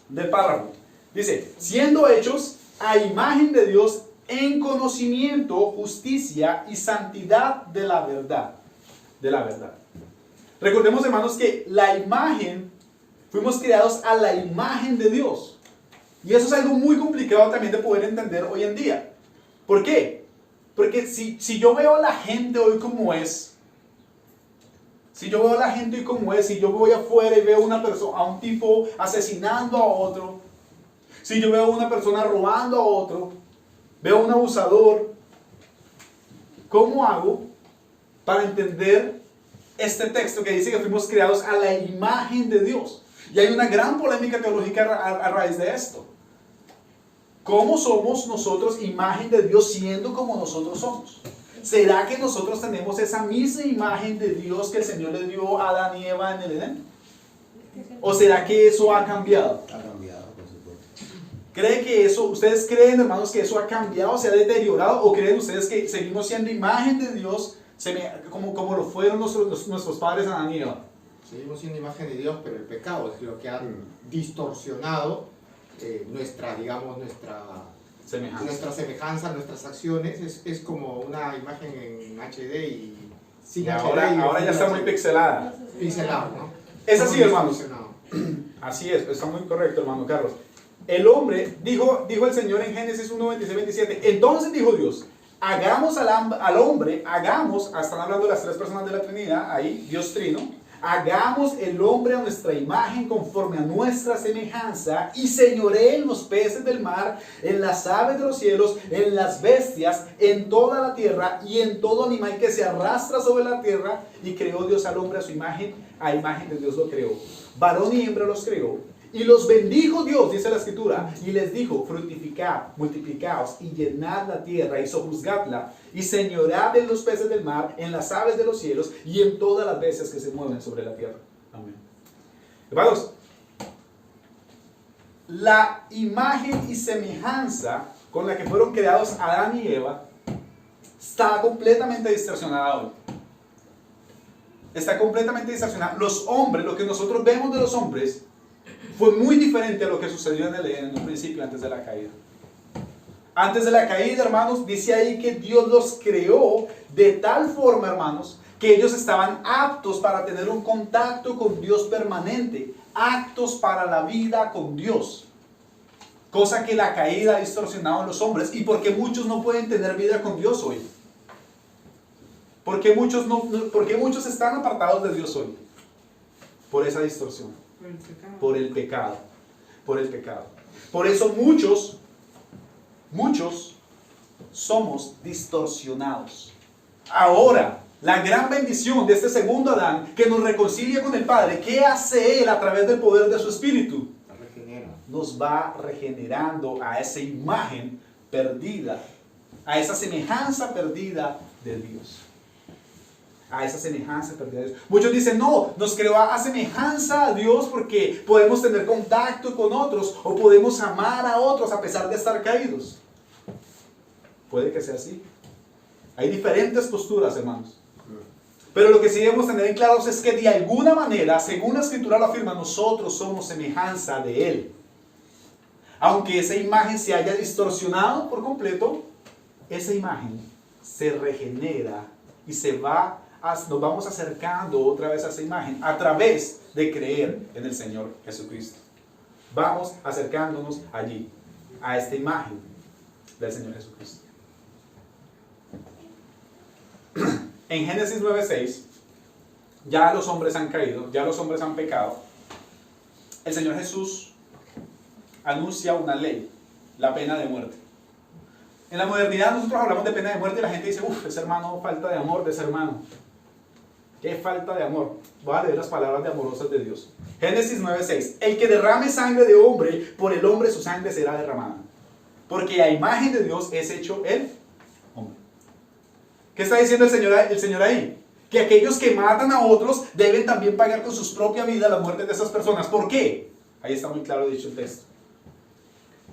del párrafo. Dice, siendo hechos a imagen de Dios en conocimiento, justicia y santidad de la verdad. De la verdad. Recordemos, hermanos, que la imagen, fuimos creados a la imagen de Dios. Y eso es algo muy complicado también de poder entender hoy en día. ¿Por qué? Porque si yo veo a la gente hoy como es, si yo voy afuera y veo a un tipo asesinando a otro, si yo veo a una persona robando a otro, veo a un abusador, ¿cómo hago para entender este texto que dice que fuimos creados a la imagen de Dios? Y hay una gran polémica teológica a raíz de esto. ¿Cómo somos nosotros imagen de Dios siendo como nosotros somos? ¿Será que nosotros tenemos esa misma imagen de Dios que el Señor le dio a Adán y Eva en el Edén? ¿O será que eso ha cambiado? Ha cambiado, por supuesto. ¿Ustedes creen, hermanos, que eso ha cambiado, se ha deteriorado? ¿O creen ustedes que seguimos siendo imagen de Dios como lo fueron nuestros padres Adán y Eva? Seguimos siendo imagen de Dios, pero el pecado es lo que ha distorsionado nuestra semejanza, nuestras acciones. Es como una imagen en HD y sin HD. Ahora ya está muy pixelada. Pincelado, ¿no? Es así, hermanos. Así es, está muy correcto, hermano Carlos. El hombre, dijo el Señor en Génesis 1, 26, 27, entonces dijo Dios, hagamos al hombre, están hablando de las 3 personas de la Trinidad, ahí, Dios Trino, hagamos el hombre a nuestra imagen conforme a nuestra semejanza y señoree en los peces del mar, en las aves de los cielos, en las bestias, en toda la tierra y en todo animal que se arrastra sobre la tierra. Y creó Dios al hombre a su imagen, a imagen de Dios lo creó. Varón y hembra los creó. Y los bendijo Dios, dice la Escritura, y les dijo, fructificad, multiplicaos y llenad la tierra y sojuzgadla, y señorad en los peces del mar, en las aves de los cielos y en todas las bestias que se mueven sobre la tierra. Amén. Hermanos, la imagen y semejanza con la que fueron creados Adán y Eva está completamente distorsionada hoy. Está completamente distorsionada. Los hombres, lo que nosotros vemos de los hombres, fue muy diferente a lo que sucedió en el Edén en un principio antes de la caída. Antes de la caída, hermanos, dice ahí que Dios los creó de tal forma, hermanos, que ellos estaban aptos para tener un contacto con Dios permanente, aptos para la vida con Dios. Cosa que la caída ha distorsionado en los hombres. ¿Y por qué muchos no pueden tener vida con Dios hoy? ¿Por qué muchos están apartados de Dios hoy? Por esa distorsión. Por el pecado. Por eso muchos somos distorsionados. Ahora, la gran bendición de este segundo Adán, que nos reconcilia con el Padre, ¿qué hace Él a través del poder de su Espíritu? Nos va regenerando a esa imagen perdida, a esa semejanza perdida de Dios. A esa semejanza perdida de Dios. Muchos dicen, no, nos creó a semejanza a Dios porque podemos tener contacto con otros o podemos amar a otros a pesar de estar caídos. Puede que sea así. Hay diferentes posturas, hermanos. Pero lo que sí debemos tener en claro es que de alguna manera, según la Escritura lo afirma, nosotros somos semejanza de Él. Aunque esa imagen se haya distorsionado por completo, esa imagen se regenera y nos vamos acercando otra vez a esa imagen a través de creer en el Señor Jesucristo. Vamos acercándonos allí, a esta imagen del Señor Jesucristo. En Génesis 9:6, ya los hombres han caído, ya los hombres han pecado. El Señor Jesús anuncia una ley, la pena de muerte. En la modernidad nosotros hablamos de pena de muerte y la gente dice, ese hermano, falta de amor de ese hermano. ¿Qué falta de amor? Voy a leer las palabras de amorosas de Dios. Génesis 9:6. El que derrame sangre de hombre, por el hombre su sangre será derramada. Porque a imagen de Dios es hecho el hombre. ¿Qué está diciendo el Señor ahí? Que aquellos que matan a otros deben también pagar con su propia vida la muerte de esas personas. ¿Por qué? Ahí está muy claro dicho el texto.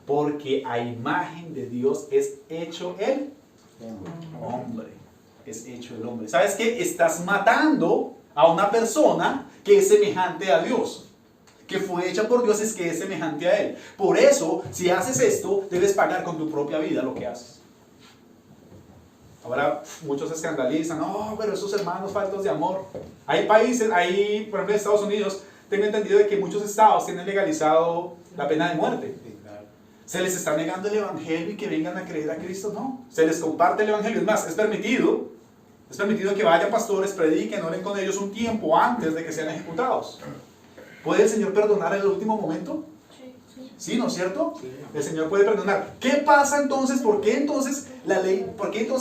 Porque a imagen de Dios es hecho el hombre. Es hecho el hombre. ¿Sabes qué? Estás matando a una persona que es semejante a Dios. Que fue hecha por Dios, es que es semejante a Él. Por eso, si haces esto, debes pagar con tu propia vida lo que haces. Ahora muchos se escandalizan, no, pero esos hermanos faltos de amor. Hay países, por ejemplo en Estados Unidos, tengo entendido de que muchos estados tienen legalizado la pena de muerte. ¿Se les está negando el evangelio y que vengan a creer a Cristo? No, se les comparte el evangelio. Es más, es permitido que vayan pastores, prediquen, oren con ellos un tiempo antes de que sean ejecutados. ¿Puede el Señor perdonar en el último momento? Sí, ¿no es cierto? Sí. El Señor puede perdonar. ¿Qué pasa entonces? ¿Por qué entonces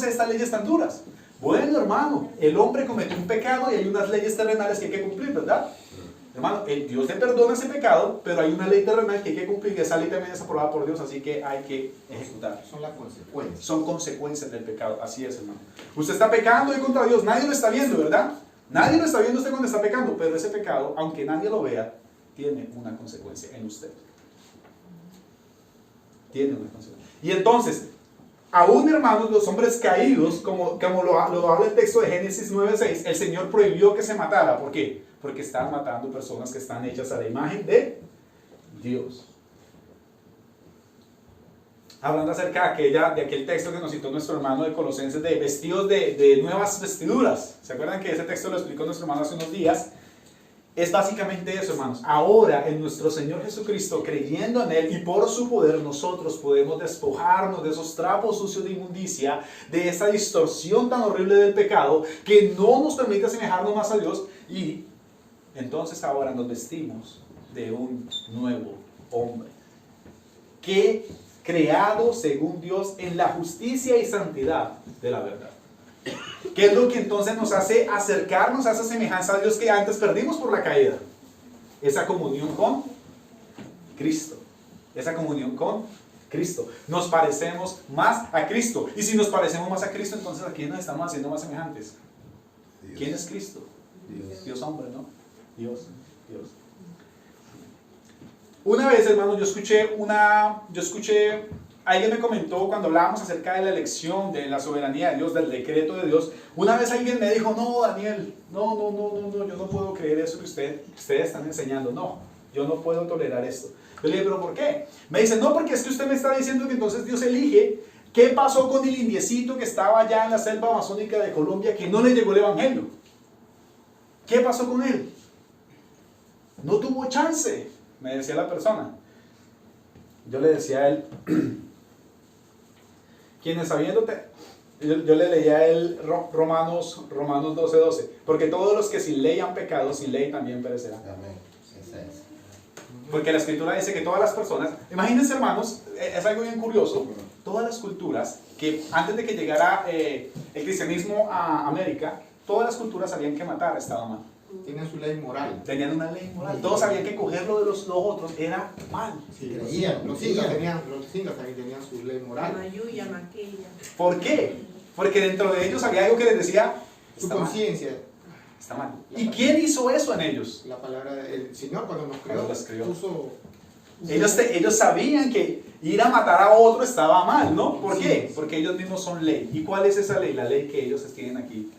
estas leyes tan duras? Bueno, hermano, el hombre cometió un pecado y hay unas leyes terrenales que hay que cumplir, ¿verdad? Hermano, Dios le perdona ese pecado, pero hay una ley terrenal que hay que cumplir y esa ley también es aprobada por Dios, así que hay que ejecutar. Son las consecuencias. Son consecuencias del pecado, así es, hermano. Usted está pecando hoy contra Dios, nadie lo está viendo, ¿verdad? Nadie lo está viendo usted cuando está pecando, pero ese pecado, aunque nadie lo vea, tiene una consecuencia en usted. Tiene una consecuencia. Y entonces, aún hermanos, los hombres caídos, como lo habla el texto de Génesis 9:6, el Señor prohibió que se matara. ¿Por qué? Porque están matando personas que están hechas a la imagen de Dios. Hablando acerca de aquel texto que nos citó nuestro hermano de Colosenses, de vestidos de nuevas vestiduras. ¿Se acuerdan que ese texto lo explicó nuestro hermano hace unos días? Es básicamente eso, hermanos. Ahora, en nuestro Señor Jesucristo, creyendo en Él y por su poder, nosotros podemos despojarnos de esos trapos sucios de inmundicia, de esa distorsión tan horrible del pecado, que no nos permite asemejarnos más a Dios, y entonces ahora nos vestimos de un nuevo hombre, que creado según Dios en la justicia y santidad de la verdad. ¿Qué es lo que entonces nos hace acercarnos a esa semejanza a Dios que antes perdimos por la caída? Esa comunión con Cristo. Esa comunión con Cristo. Nos parecemos más a Cristo. Y si nos parecemos más a Cristo, entonces ¿a quién nos estamos haciendo más semejantes? Dios. ¿Quién es Cristo? Dios hombre, ¿no? Dios. Una vez, hermano, yo escuché, alguien me comentó cuando hablábamos acerca de la elección, de la soberanía de Dios, del decreto de Dios. Una vez alguien me dijo, no, Daniel, no, yo no puedo creer eso que ustedes están enseñando. No, yo no puedo tolerar esto. Yo le dije, ¿pero por qué? Me dice, no, porque es que usted me está diciendo que entonces Dios elige. ¿Qué pasó con el indiecito que estaba allá en la selva amazónica de Colombia que no le llegó el evangelio? ¿Qué pasó con él? No tuvo chance, me decía la persona. Yo le decía a él, quienes sabiéndote, yo le leía a él Romanos 12:12, porque todos los que sin ley han pecado, sin ley también perecerán. Amén. Porque la Escritura dice que todas las personas, imagínense hermanos, es algo bien curioso, todas las culturas, que antes de que llegara el cristianismo a América, todas las culturas sabían que matar estaba mal. Tienen su ley moral. Tenían una ley moral. Todos sabían que cogerlo de los otros era mal. Sí, creían, los incas también tenían su ley moral. Mayuya, Maquilla. ¿Por qué? Porque dentro de ellos había algo que les decía, Su está mal, conciencia. está mal. ¿Y quién hizo eso en ellos? La palabra del Señor cuando nos creó. Cuando los creó. Puso Ellos sabían que ir a matar a otro estaba mal, ¿no? ¿Por qué? Sí. Porque ellos mismos son ley. ¿Y cuál es esa ley? La ley que ellos tienen aquí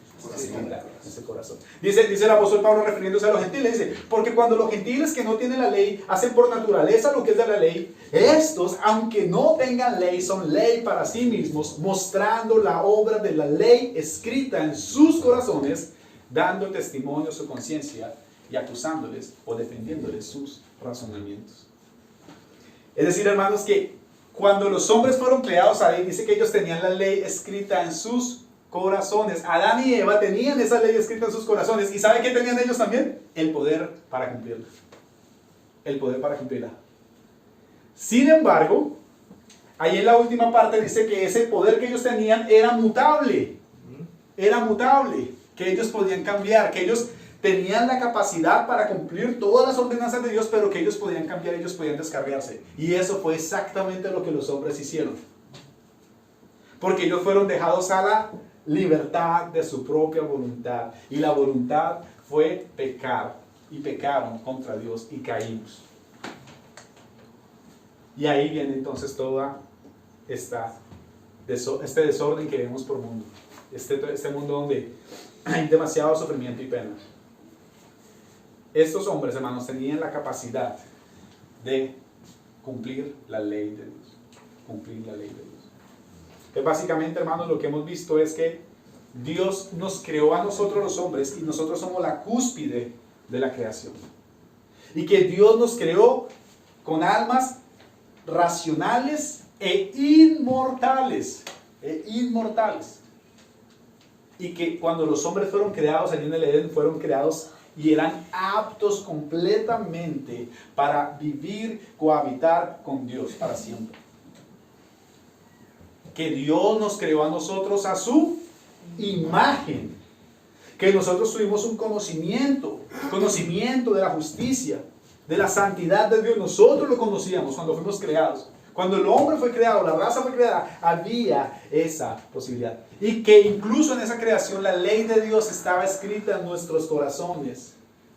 Ese corazón. Dice el apóstol Pablo refiriéndose a los gentiles, dice, porque cuando los gentiles que no tienen la ley hacen por naturaleza lo que es de la ley, estos, aunque no tengan ley, son ley para sí mismos, mostrando la obra de la ley escrita en sus corazones, dando testimonio a su conciencia y acusándoles o defendiéndoles sus razonamientos. Es decir, hermanos, que cuando los hombres fueron creados ahí, dice que ellos tenían la ley escrita en sus corazones. Adán y Eva tenían esa ley escrita en sus corazones. ¿Y saben qué tenían ellos también? El poder para cumplirla. El poder para cumplirla. Sin embargo, ahí en la última parte dice que ese poder que ellos tenían era mutable. Era mutable. Que ellos podían cambiar. Que ellos tenían la capacidad para cumplir todas las ordenanzas de Dios, pero que ellos podían cambiar, ellos podían descarriarse. Y eso fue exactamente lo que los hombres hicieron. Porque ellos fueron dejados a la libertad de su propia voluntad. Y la voluntad fue pecar. Y pecaron contra Dios y caímos. Y ahí viene entonces toda este desorden que vemos por mundo. Este mundo donde hay demasiado sufrimiento y pena. Estos hombres, hermanos, tenían la capacidad de cumplir la ley de Dios. Cumplir la ley de Dios. Que básicamente, hermanos, lo que hemos visto es que Dios nos creó a nosotros los hombres y nosotros somos la cúspide de la creación. Y que Dios nos creó con almas racionales e inmortales. Y que cuando los hombres fueron creados allí en el Edén, fueron creados y eran aptos completamente para vivir, cohabitar con Dios para siempre. Que Dios nos creó a nosotros a su imagen. Que nosotros tuvimos un conocimiento de la justicia, de la santidad de Dios. Nosotros lo conocíamos cuando fuimos creados. Cuando el hombre fue creado, la raza fue creada, había esa posibilidad. Y que incluso en esa creación la ley de Dios estaba escrita en nuestros corazones.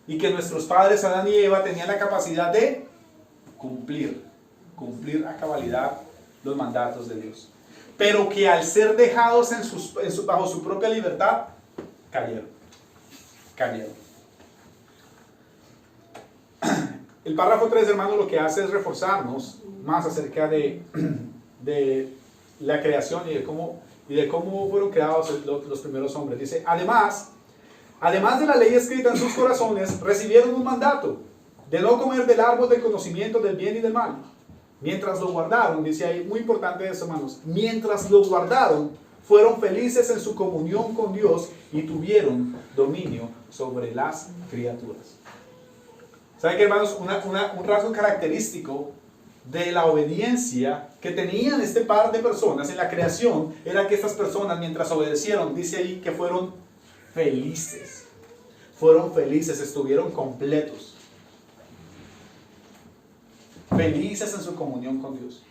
Y que nuestros padres Adán y Eva tenían la capacidad de cumplir a cabalidad los mandatos de Dios. Pero que al ser dejados bajo su propia libertad, cayeron. El párrafo 3, hermano, lo que hace es reforzarnos más acerca de la creación y de cómo fueron creados los primeros hombres. Dice, además de la ley escrita en sus corazones, recibieron un mandato de no comer del árbol del conocimiento del bien y del mal. Mientras lo guardaron, dice ahí, muy importante eso, hermanos, mientras lo guardaron, fueron felices en su comunión con Dios y tuvieron dominio sobre las criaturas. ¿Saben qué, hermanos? Un rasgo característico de la obediencia que tenían este par de personas en la creación era que estas personas, mientras obedecieron, dice ahí que fueron felices. Fueron felices, estuvieron completos. Felices en su comunión con Dios.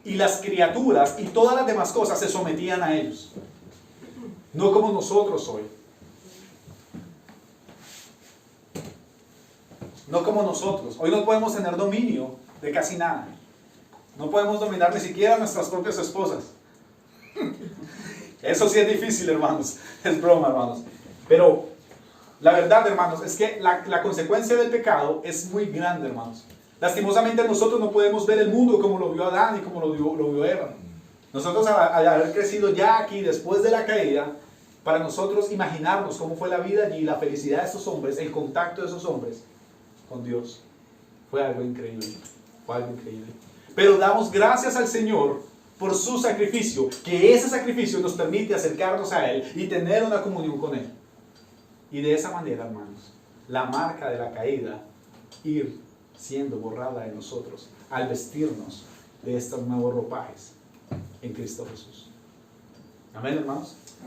Y las criaturas y todas las demás cosas se sometían a ellos. No como nosotros hoy. No como nosotros. Hoy no podemos tener dominio de casi nada. No podemos dominar ni siquiera a nuestras propias esposas. Eso sí es difícil, hermanos. Es broma, hermanos. Pero la verdad, hermanos, es que la consecuencia del pecado es muy grande, hermanos. Lastimosamente nosotros no podemos ver el mundo como lo vio Adán y como lo vio Eva. Nosotros al haber crecido ya aquí después de la caída, para nosotros imaginarnos cómo fue la vida allí, la felicidad de esos hombres, el contacto de esos hombres con Dios, fue algo increíble. Pero damos gracias al Señor por su sacrificio, que ese sacrificio nos permite acercarnos a Él y tener una comunión con Él. Y de esa manera, hermanos, la marca de la caída ir siendo borrada de nosotros al vestirnos de estos nuevos ropajes en Cristo Jesús. Amén, hermanos.